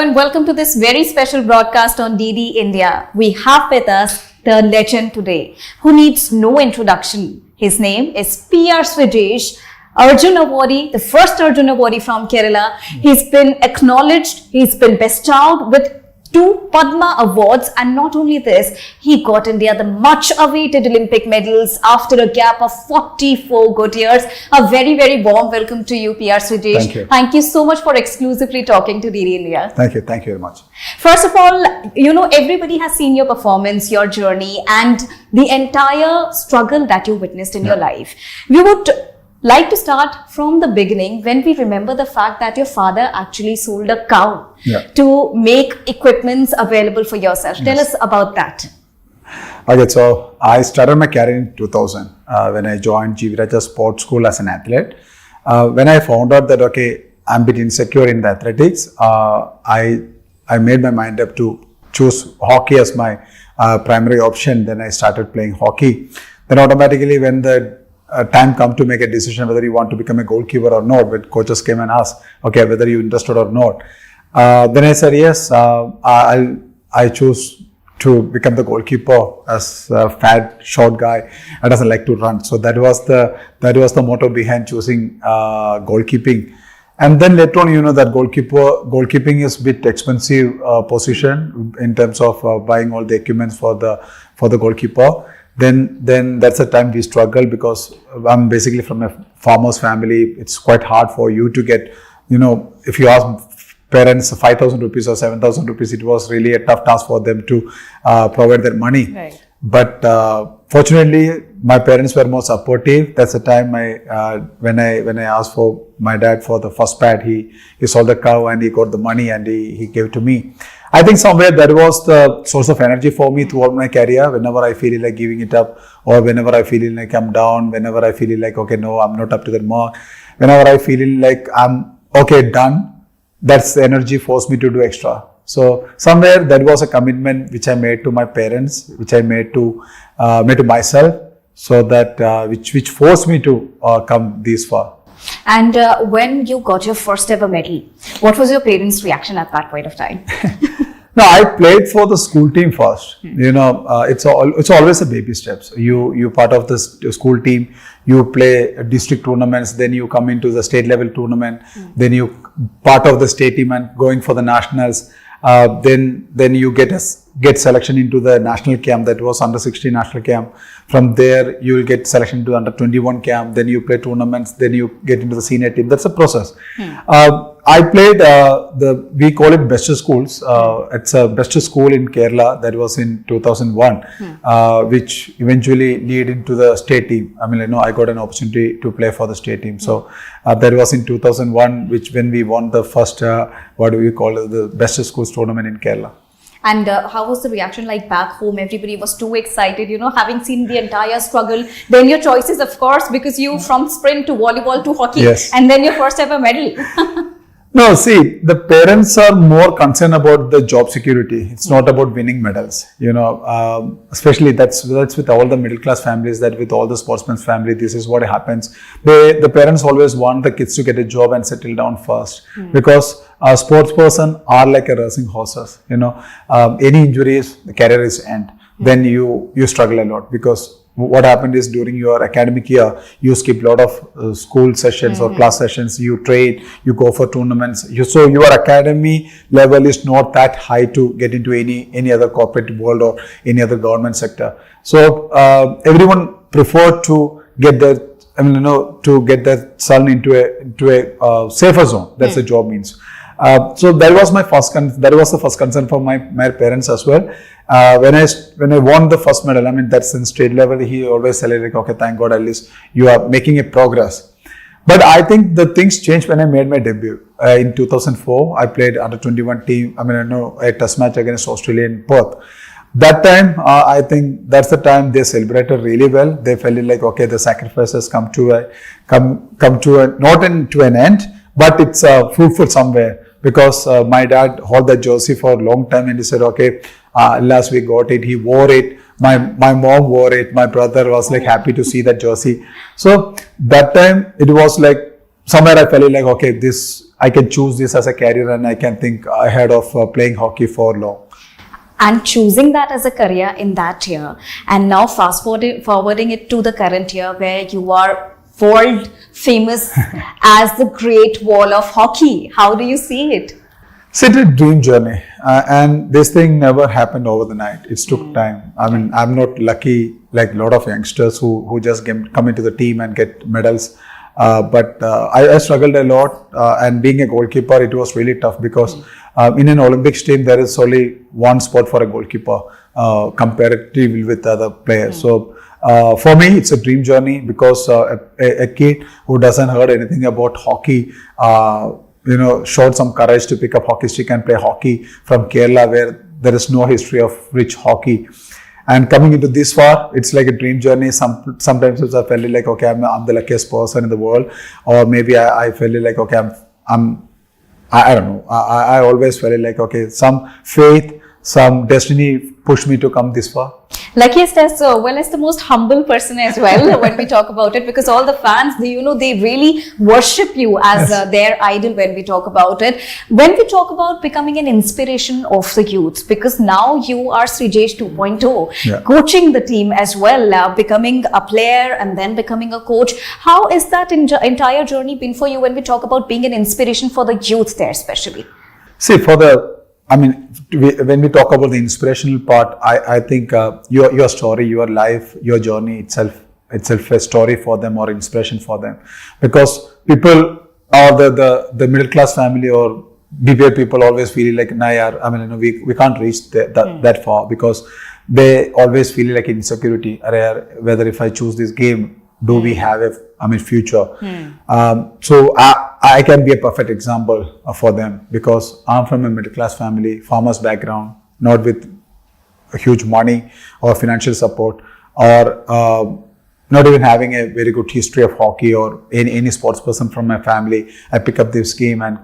and welcome to this very special broadcast on DD India. We have with us the legend today, who needs no introduction. His name is PR Sreejesh, Arjun Awardee, the first Arjun Awardee from Kerala. He's been acknowledged, he's been bestowed with 2 Padma Awards, and not only this, he got India the much awaited Olympic medals after a gap of 44 good years. A very, very warm welcome to you, PR Sreejesh. Thank you. Thank you so much for exclusively talking to DD India. Thank you very much. First of all, everybody has seen your performance, your journey, and the entire struggle that you witnessed in your life. We would like to start from the beginning, when we remember the fact that your father actually sold a cow to make equipments available for yourself. Tell us about that. Okay, so I started my career in 2000 when I joined Jiviraja Sports School as an athlete. When I found out that, I'm a bit insecure in the athletics, I made my mind up to choose hockey as my primary option. Then I started playing hockey. Then automatically, when the time come to make a decision whether you want to become a goalkeeper or not, when coaches came and asked, whether you're interested or not, then I said yes. I choose to become the goalkeeper as a fat, short guy and doesn't like to run. So that was the motto behind choosing goalkeeping. And then later on, that goalkeeping is a bit expensive position in terms of buying all the equipment for the goalkeeper. Then that's the time we struggle, because I'm basically from a farmer's family. It's quite hard for you to get, if you ask parents 5,000 rupees or 7,000 rupees, it was really a tough task for them to provide their money. Right. But fortunately, my parents were more supportive. That's the time when I asked for my dad for the first pad, he sold the cow and he got the money and he gave it to me. I think somewhere that was the source of energy for me throughout my career. Whenever I feel like giving it up, or whenever I feel like I'm down, whenever I feel like, no, I'm not up to the mark, whenever I feel like I'm done, that's the energy forced me to do extra. So somewhere that was a commitment which I made to my parents, which I made to myself, so that which forced me to come this far. And when you got your first ever medal, what was your parents' reaction at that point of time? No, I played for the school team first. It's always a baby steps. You part of the school team, you play district tournaments, then you come into the state level tournament, then you part of the state team and going for the nationals. Then you get selection into the national camp, that was under 16 national camp. From there you will get selection to under 21 camp, then you play tournaments, then you get into the senior team. That's a process. I played we call it best schools. It's a best school in Kerala, that was in 2001, which eventually lead into the state team. I got an opportunity to play for the state team. So that was in 2001, when we won the first the best schools tournament in Kerala. And how was the reaction like back home? Everybody was too excited, having seen the entire struggle. Then your choices, of course, because you from sprint to volleyball to hockey, and then your first ever medal. No, see, the parents are more concerned about the job security. It's not about winning medals. Especially that's with all the middle class families, that with all the sportsmen's family, this is what happens. The parents always want the kids to get a job and settle down first, because a sports person are like a racing horses. Any injuries, the career is end. Then you struggle a lot, because what happened is during your academic year, you skip a lot of school sessions or class sessions, you train, you go for tournaments. So your academy level is not that high to get into any other corporate world or any other government sector. So everyone prefer to get their son into a safer zone. That's the job means. So that was the first concern for my parents as well. When I won the first medal, that's in state level, he always said like, thank God, at least you are making a progress. But I think the things changed when I made my debut. In 2004, I played under 21 team, a test match against Australia in Perth. That time, I think that's the time they celebrated really well. They felt like, the sacrifices come to not into an end, but it's fruitful somewhere. Because my dad held that jersey for a long time, and he said, last we got it. He wore it. My mom wore it. My brother was happy to see that jersey. So that time it was somewhere I felt like, okay, I can choose this as a career and I can think ahead of playing hockey for long. And choosing that as a career in that year, and now fast forwarding it to the current year where you are world famous as the Great Wall of Hockey. How do you see it? It's a dream journey, and this thing never happened over the night. It took time. I mean, I'm not lucky like a lot of youngsters who just come into the team and get medals. But I struggled a lot, and being a goalkeeper, it was really tough because in an Olympics team, there is only one spot for a goalkeeper comparatively with other players. So for me, it's a dream journey because a kid who doesn't heard anything about hockey, showed some courage to pick up hockey stick and play hockey from Kerala, where there is no history of rich hockey. And coming into this far, it's like a dream journey. Sometimes I felt like, okay, I'm the luckiest person in the world, or maybe I felt like, okay, I don't know. I always felt like, okay, some faith, some destiny pushed me to come this far. Luckiest as well as the most humble person as well when we talk about it, because all the fans, they really worship you as their idol when we talk about it. When we talk about becoming an inspiration of the youth, because now you are Sreejesh 2.0, coaching the team as well, becoming a player and then becoming a coach. How is that entire journey been for you when we talk about being an inspiration for the youth there especially? See, when we talk about the inspirational part, I think your story, your life, your journey itself a story for them or inspiration for them, because people or the middle class family or BPL people always feel like, we can't reach that far, because they always feel like insecurity, whether if I choose this game, do we have a future? So I can be a perfect example for them, because I'm from a middle class family, farmers background, not with huge money or financial support, or not even having a very good history of hockey or any sports person from my family. I pick up this game and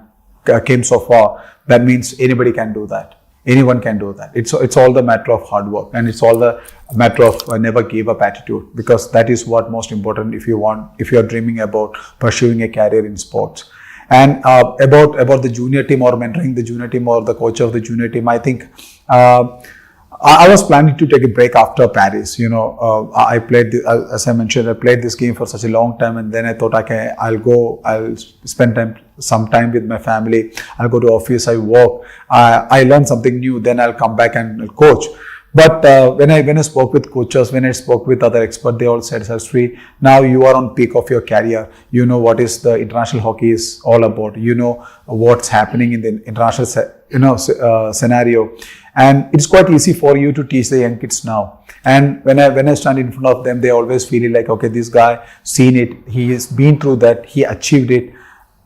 came so far. That means anybody can do that. Anyone can do that. It's all the matter of hard work, and it's all the matter of never give up attitude, because that is what most important if you are dreaming about pursuing a career in sports. And about the junior team or mentoring the junior team or the coach of the junior team, I think I was planning to take a break after Paris. I played, as I mentioned, I played this game for such a long time, and then I thought, okay, I'll spend some time with my family. I'll go to office, I work, I learn something new, then I'll come back and I'll coach. But when I spoke with coaches, when I spoke with other experts, they all said, Sri, now you are on peak of your career. You know what is the international hockey is all about. You know what's happening in the international scenario. And it's quite easy for you to teach the young kids now. And when I stand in front of them, they always feel like, okay, this guy seen it. He has been through that. He achieved it.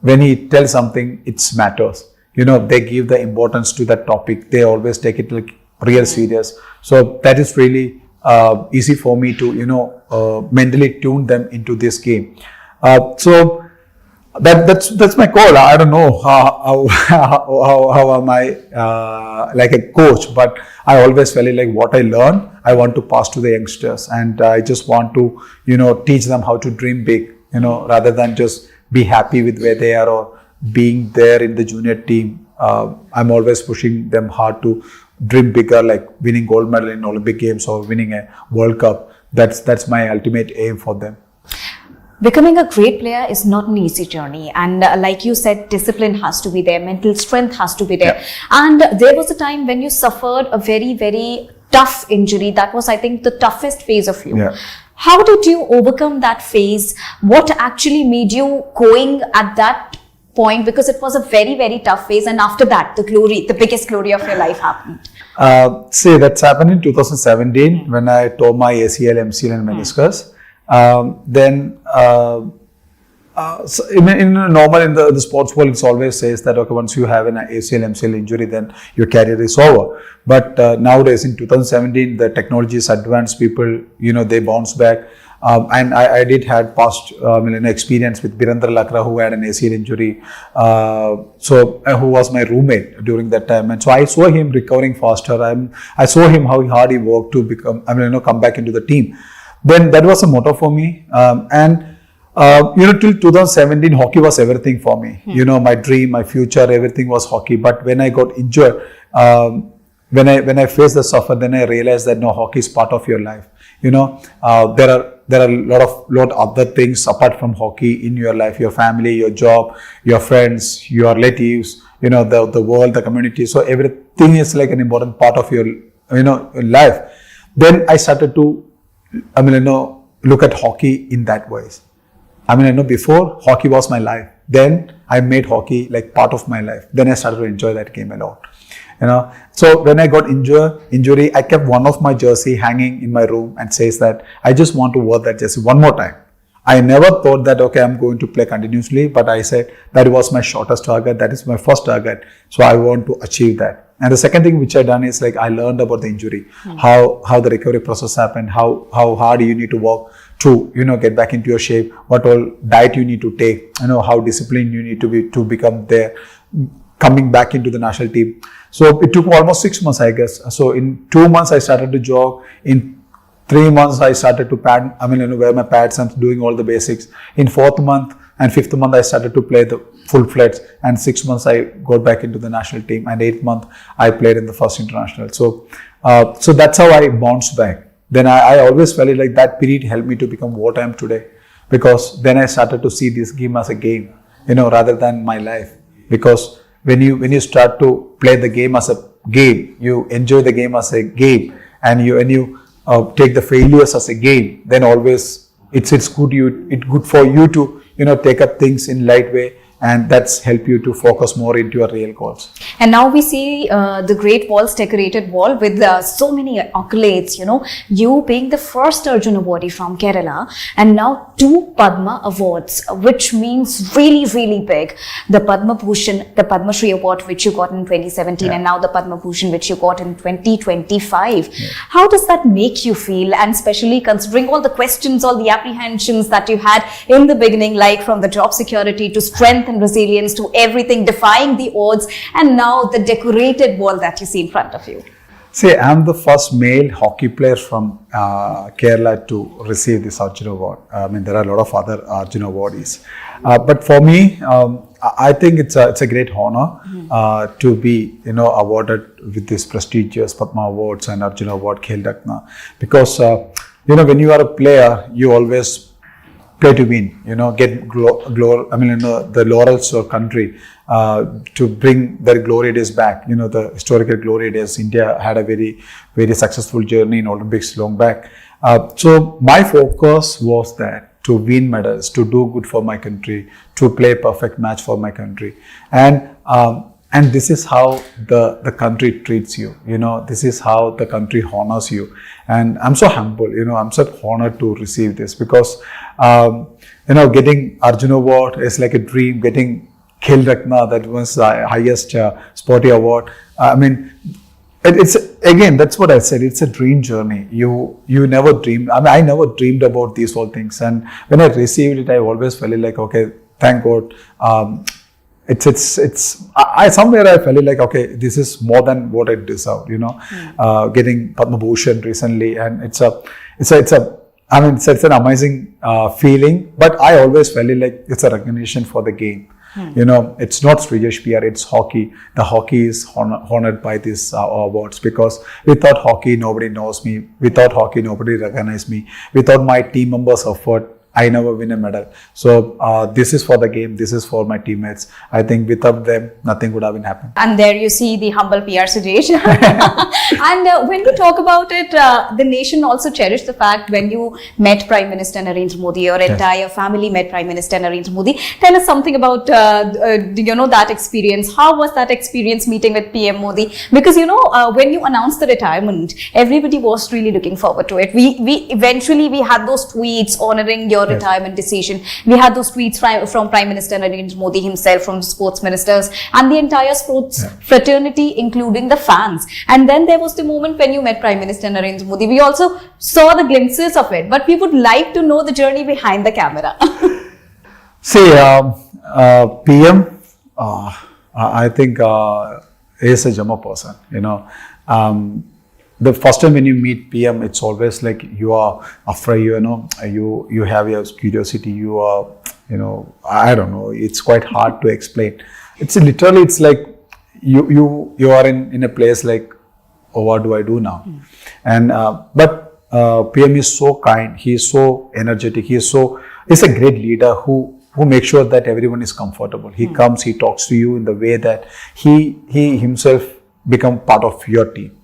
When he tells something, it matters. They give the importance to that topic. They always take it like real serious. So that is really easy for me to mentally tune them into this game. So that's my call. I don't know how am I like a coach, but I always felt like what I learn, I want to pass to the youngsters, and I just want to teach them how to dream big, rather than just be happy with where they are or being there in the junior team. I'm always pushing them hard to dream bigger, like winning gold medal in Olympic Games or winning a World Cup. That's my ultimate aim for them. Becoming a great player is not an easy journey, and like you said, discipline has to be there, mental strength has to be there. Yeah. And there was a time when you suffered a very, very tough injury. That was, I think, the toughest phase of you. Yeah. How did you overcome that phase? What actually made you going at that point? Because it was a very, very tough phase, and after that, the biggest glory of your life happened. See, that's happened in 2017 when I tore my ACL, MCL and meniscus. So in the sports world, it always says that, okay, once you have an ACL, MCL injury, then your career is over. But nowadays, in 2017, the technology is advanced. People, they bounce back. And I did had past experience with Birendra Lakra, who had an ACL injury, who was my roommate during that time, and so I saw him recovering faster. I saw him how hard he worked to come back into the team. Then that was a motto for me, and Till 2017, hockey was everything for me. My dream, my future, everything was hockey. But when I got injured, when I faced the suffer, then I realized that no, hockey is part of your life. There are a lot other things apart from hockey in your life, your family, your job, your friends, your relatives, the world, the community. So everything is like an important part of your, life. Then I started to, look at hockey in that ways. Before hockey was my life. Then I made hockey like part of my life. Then I started to enjoy that game a lot. So when I got injury, I kept one of my jersey hanging in my room and says that I just want to wear that jersey one more time. I never thought that, okay, I'm going to play continuously, but I said that was my shortest target. That is my first target. So I want to achieve that. And the second thing which I done is like I learned about the injury, how the recovery process happened, how hard you need to work to, get back into your shape, what all diet you need to take, how disciplined you need to be to become there, coming back into the national team. So it took almost 6 months, I guess. So in 2 months, I started to jog. In 3 months, I started to wear my pads and doing all the basics. In 4th month and 5th month, I started to play the full-fledged. And 6 months, I got back into the national team. And 8th month, I played in the first international. So that's how I bounced back. Then I always felt like that period helped me to become what I am today. Because then I started to see this game as a game, rather than my life. Because when you start to play the game as a game, you enjoy the game as a game, and when you take the failures as a game, then always it's good for you to take up things in light way, and that's help you to focus more into your real goals. And now we see the Great Wall's decorated wall with so many accolades, you being the first Arjun Awardee from Kerala, and now 2 Padma Awards, which means really, really big. The Padma Bhushan, the Padma Shri Award, which you got in 2017, and now the Padma Bhushan, which you got in 2025. How does that make you feel? And especially considering all the questions, all the apprehensions that you had in the beginning, like from the job security to strength and resilience to everything, defying the odds, and now the decorated wall that you see in front of you. See, I'm the first male hockey player from Kerala to receive this Arjun Award. There are a lot of other Arjun Awardees. But for me, I think it's a great honor to be, awarded with this prestigious Padma Awards and Arjun Award Khel Ratna. Because, when you are a player, you always play to win, get the laurels of country, to bring their glory days back, the historical glory days. India had a very, very successful journey in Olympics long back. So my focus was that to win medals, to do good for my country, to play a perfect match for my country. And this is how the country treats you, this is how the country honors you. And I'm so humble, I'm so honored to receive this, because, getting Arjun Award is like a dream. Getting Khel Ratna, that was the highest sporty award. It's again, that's what I said. It's a dream journey. You never dreamed. I never dreamed about these all things. And when I received it, I always felt like, okay, thank God. I somewhere I felt like, okay, this is more than what I deserve, getting Padma Bhushan recently, and it's an amazing feeling. But I always felt like it's a recognition for the game. It's not Sreejesh PR, it's hockey. The hockey is honored by these awards, because without hockey, nobody knows me. Without hockey, nobody recognizes me. Without my team members' effort, I never win a medal. So this is for the game. This is for my teammates. I think without them, nothing would have been happened. And there you see the humble PR Sreejesh. And when we talk about it, the nation also cherished the fact when you met Prime Minister Narendra Modi, your entire family met Prime Minister Narendra Modi. Tell us something about that experience. How was that experience meeting with PM Modi? Because when you announced the retirement, everybody was really looking forward to it. We eventually had those tweets honoring your retirement decision. We had those tweets from Prime Minister Narendra Modi himself, from sports ministers, and the entire sports fraternity, including the fans. And then there was the moment when you met Prime Minister Narendra Modi. We also saw the glimpses of it, but we would like to know the journey behind the camera. See, PM, I think is a Jammu person. the first time when you meet PM, it's always like you are afraid, you have your curiosity, you are, I don't know, it's quite hard to explain. It's literally, it's like you are in a place like, oh, what do I do now? And but PM is so kind, he is so energetic, he's a great leader who makes sure that everyone is comfortable. He comes, he talks to you in the way that he himself become part of your team.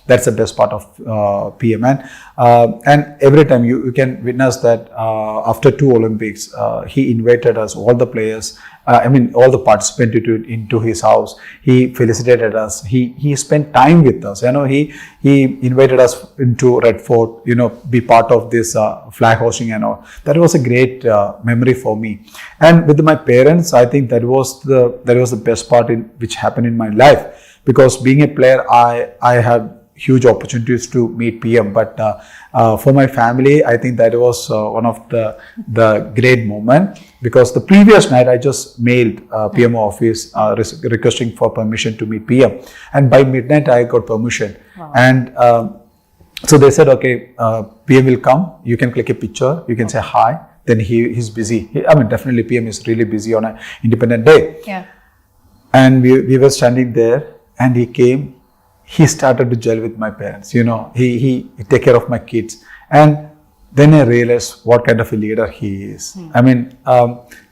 That's the best part of PM. And every time you can witness that after 2 Olympics, he invited us, all the players, all the participants into his house. He felicitated us. He spent time with us. He invited us into Red Fort, be part of this flag hosting and all. That was a great memory for me. And with my parents, I think that was the best part which happened in my life. Because being a player, I had huge opportunities to meet PM. But for my family, I think that was one of the great moment. Because the previous night, I just mailed PM office requesting for permission to meet PM. And by midnight, I got permission. Wow. And so they said, okay, PM will come. You can click a picture. You can say hi. Then he's busy. Definitely PM is really busy on an independent day. Yeah. And we were standing there. And he came, he started to gel with my parents, he take care of my kids. And then I realized what kind of a leader he is.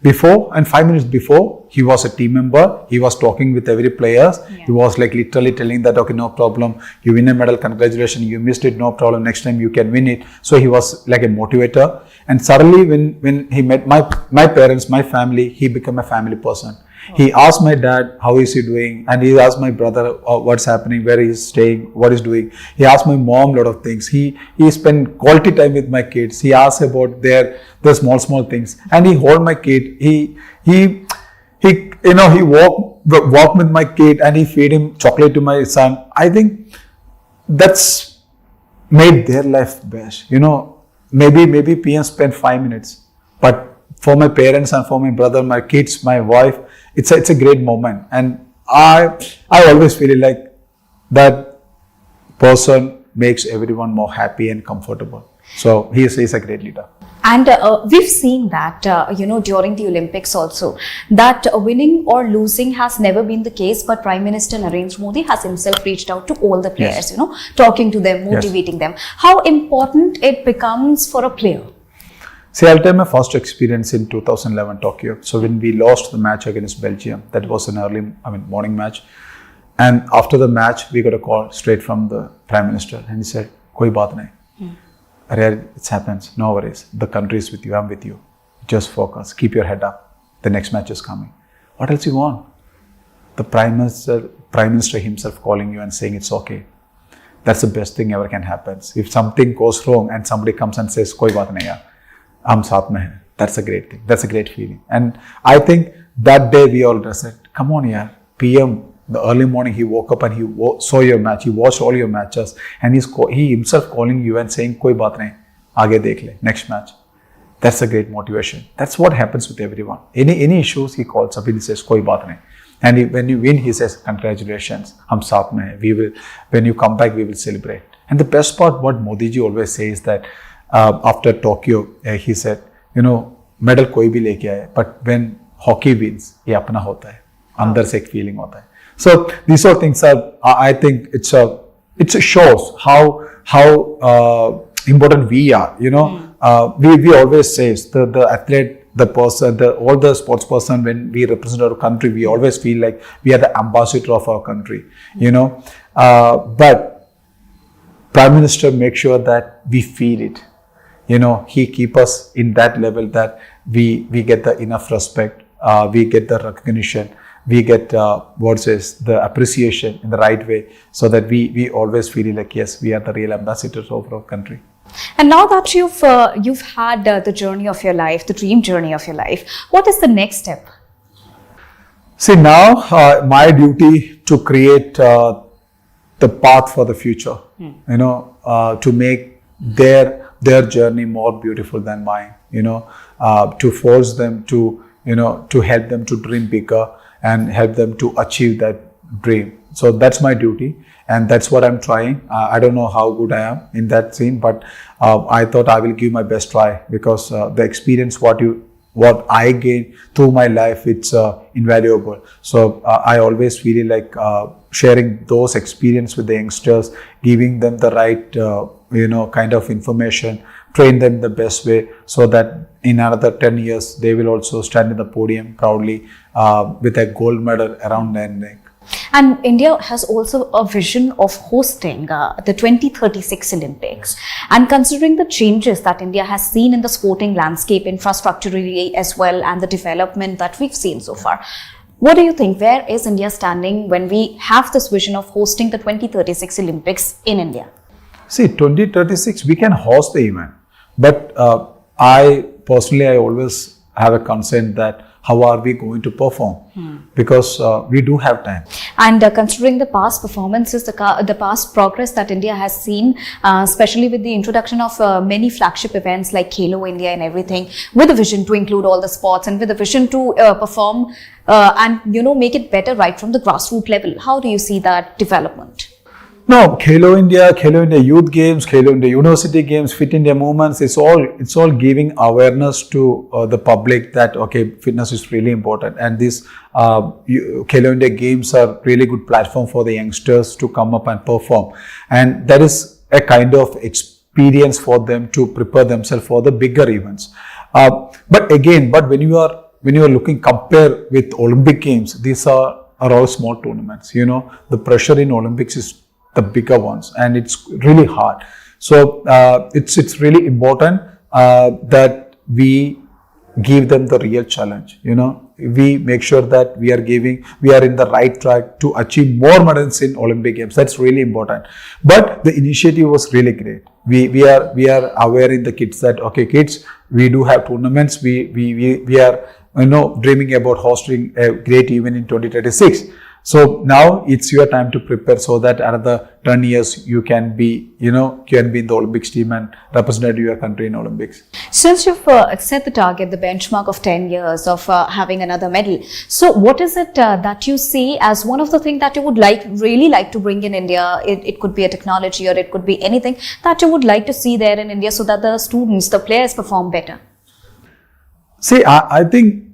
Before and 5 minutes before, he was a team member. He was talking with every player. Yeah. He was like literally telling that, okay, no problem. You win a medal, congratulations. You missed it, no problem. Next time you can win it. So he was like a motivator. And suddenly when he met my parents, my family, he became a family person. He asked my dad, how is he doing? And he asked my brother, what's happening, where he's staying, what he's doing. He asked my mom a lot of things. He spent quality time with my kids. He asked about their small things. And he hold my kid. He walk with my kid and he feed him chocolate to my son. I think that's made their life best. Maybe PM spent 5 minutes, but for my parents and for my brother, my kids, my wife, it's a great moment. And I always feel like that person makes everyone more happy and comfortable. So he's a great leader. And we've seen that, during the Olympics also, that winning or losing has never been the case, but Prime Minister Narendra Modi has himself reached out to all the players, yes. Talking to them, motivating them. How important it becomes for a player? See, I'll tell my first experience in 2011 Tokyo. So when we lost the match against Belgium, that was an morning match. And after the match, we got a call straight from the Prime Minister. And he said, Koi baat nahi. It happens, no worries. The country is with you, I'm with you. Just focus, keep your head up. The next match is coming. What else you want? The Prime Minister himself calling you and saying it's okay. That's the best thing ever can happen. If something goes wrong and somebody comes and says, Koi baat nahi yaar. I'm saath mein hai. That's a great thing. That's a great feeling. And I think that day we all said, come on, yaar. PM, the early morning he woke up and he saw your match. He watched all your matches. And he himself calling you and saying, koi baat nahi. Aage dekh le. Next match. That's a great motivation. That's what happens with everyone. Any issues he calls up and he says, koi baat nahi. And when you win, he says, congratulations. Hum saath mein hai. When you come back, we will celebrate. And the best part, what Modi ji always says that, after Tokyo, he said, medal koi bhi leke aaye, but when hockey wins, ye apna hota hai. Andar se ek feeling hota hai. So these all things are, I think it shows how important we are. We always say the athlete, the person, all the sports person, when we represent our country, we always feel like we are the ambassador of our country. But Prime Minister makes sure that we feel it. He keep us in that level that we get the enough respect, we get the recognition, we get the appreciation in the right way, so that we always feel like, yes, we are the real ambassadors of our country. And now that you've had the journey of your life, the dream journey of your life, what is the next step? See, now my duty to create the path for the future, to make their journey more beautiful than mine, to force them to help them to dream bigger and help them to achieve that dream. So that's my duty. and that's what I'm trying. I don't know how good I am in that scene, but I thought I will give my best try, because the experience what I gain through my life, it's invaluable. So I always feel like sharing those experience with the youngsters, giving them the right kind of information, train them the best way, so that in another 10 years they will also stand in the podium proudly with a gold medal around their neck. And India has also a vision of hosting the 2036 Olympics. And considering the changes that India has seen in the sporting landscape, infrastructurally as well, and the development that we've seen so far, what do you think? Where is India standing when we have this vision of hosting the 2036 Olympics in India? See, 2036, we can host the event. But I always have a concern that how are we going to perform? Because we do have time. And considering the past performances, the past progress that India has seen, especially with the introduction of many flagship events like Khelo India and everything, with a vision to include all the sports and with a vision to perform and make it better right from the grassroots level, how do you see that development? No, Khelo India Youth Games, Khelo India University Games, Fit India movements, it's all giving awareness to the public that, okay, fitness is really important. And these Khelo India Games are really good platform for the youngsters to come up and perform. And that is a kind of experience for them to prepare themselves for the bigger events. But when you are looking, compare with Olympic Games, these are all small tournaments. The pressure in Olympics is the bigger ones, and it's really hard. So it's really important that we give them the real challenge. We make sure that we are in the right track to achieve more medals in Olympic Games. That's really important. But the initiative was really great. We are aware in the kids that, okay, kids, we do have tournaments. We are dreaming about hosting a great event in 2036. So now it's your time to prepare, so that another 10 years you can be in the Olympics team and represent your country in Olympics. Since you've set the target, the benchmark of 10 years of having another medal, so what is it that you see as one of the things that you would really like to bring in India? It could be a technology, or it could be anything that you would like to see there in India, so that the students, the players perform better. See, I think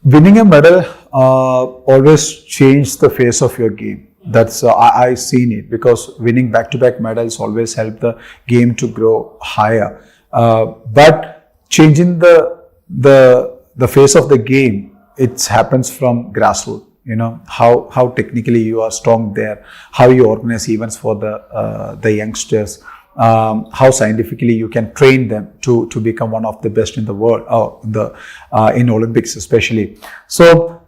winning a medal always changes the face of your game. That's I've seen it, because winning back-to-back medals always help the game to grow higher. But changing the face of the game, it happens from grassroots. How technically you are strong there, how you organize events for the youngsters. How scientifically you can train them to become one of the best in the world, in Olympics especially. So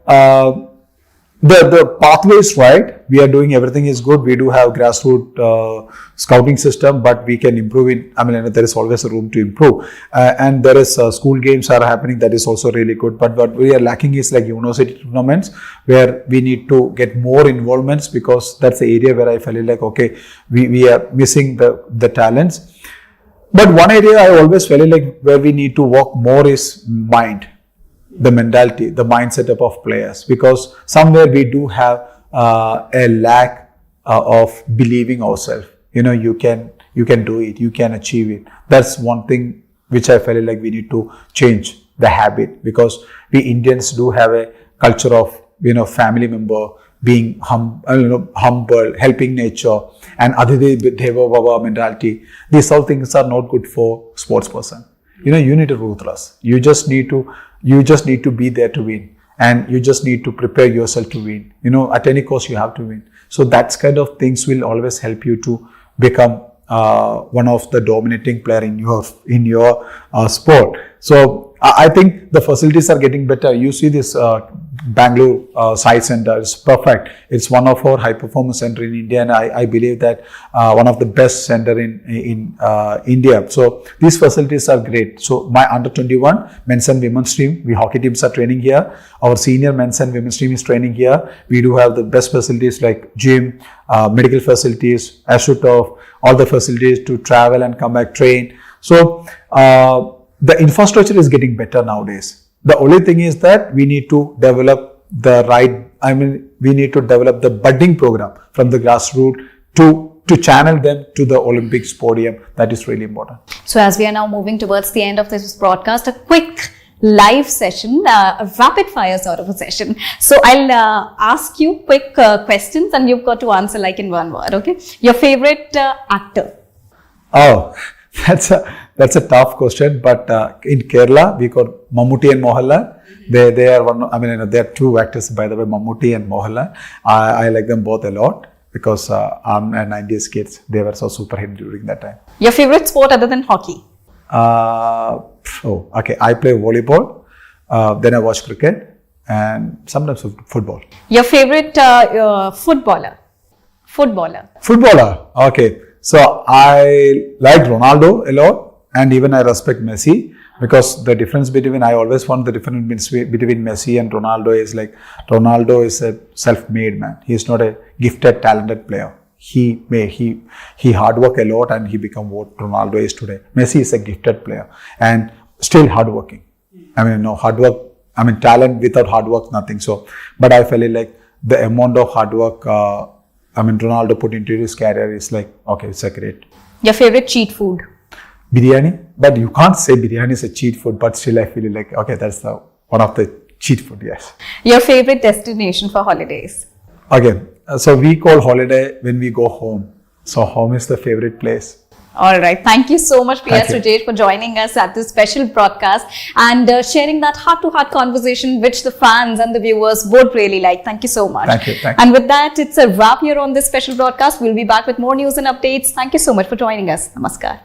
the pathway is right. We are doing everything is good. We do have grassroots scouting system, but we can improve it. There is always a room to improve. And there is school games are happening. That is also really good. But what we are lacking is like university tournaments, where we need to get more involvements, because that's the area where I felt like, okay, we are missing the talents. But one area I always felt like where we need to work more is mind. The mentality, the mindset of players, because somewhere we do have a lack of believing ourselves. You can do it, you can achieve it. That's one thing which I felt like we need to change the habit, because we Indians do have a culture of family member being humble, helping nature, and Aditi Deva Baba mentality. These all things are not good for sports person. You need to ruthless. You just need to be there to win, and you just need to prepare yourself to win. At any cost you have to win. So that's kind of things will always help you to become one of the dominating player in your sport. So I think the facilities are getting better. You see this Bangalore Science Center is perfect. It's one of our high performance center in India, and I believe that one of the best center in India. So these facilities are great. So my under 21 men's and women's team, we hockey teams are training here. Our senior men's and women's team is training here. We do have the best facilities like gym, medical facilities, AstroTurf, all the facilities to travel and come back train. So the infrastructure is getting better nowadays. The only thing is that we need to develop the budding program from the grassroots to channel them to the Olympics podium. That is really important. So as we are now moving towards the end of this broadcast, a quick live session, a rapid fire sort of a session. So I'll ask you quick questions and you've got to answer like in one word, okay? Your favorite actor? Oh, that's a tough question, but in Kerala, we got Mammootty and Mohanlal. They are one, I mean, they are two actors, by the way, Mammootty and Mohanlal. I like them both a lot because I'm a 90s kids. They were so super hit during that time. Your favorite sport other than hockey? Okay. I play volleyball, then I watch cricket and sometimes football. Your favorite footballer? Footballer. Okay. So I like Ronaldo a lot and even I respect Messi because the difference between, I always found the difference between Messi and Ronaldo is like Ronaldo is a self-made man. He is not a gifted, talented player. He hard work a lot and he become what Ronaldo is today. Messi is a gifted player and still hardworking. I mean, no hard work. I mean, talent without hard work, nothing. So, but I felt like the amount of hard work, Ronaldo put into his career is like, okay, it's a great. Your favorite cheat food? Biryani. But you can't say biryani is a cheat food, but still I feel like, okay, that's one of the cheat food, yes. Your favorite destination for holidays? Okay. So we call holiday when we go home. So home is the favorite place. All right. Thank you so much, PR Thank you. Sreejesh, for joining us at this special broadcast and sharing that heart-to-heart conversation which the fans and the viewers would really like. Thank you so much. Thank you. And with that, it's a wrap here on this special broadcast. We'll be back with more news and updates. Thank you so much for joining us. Namaskar.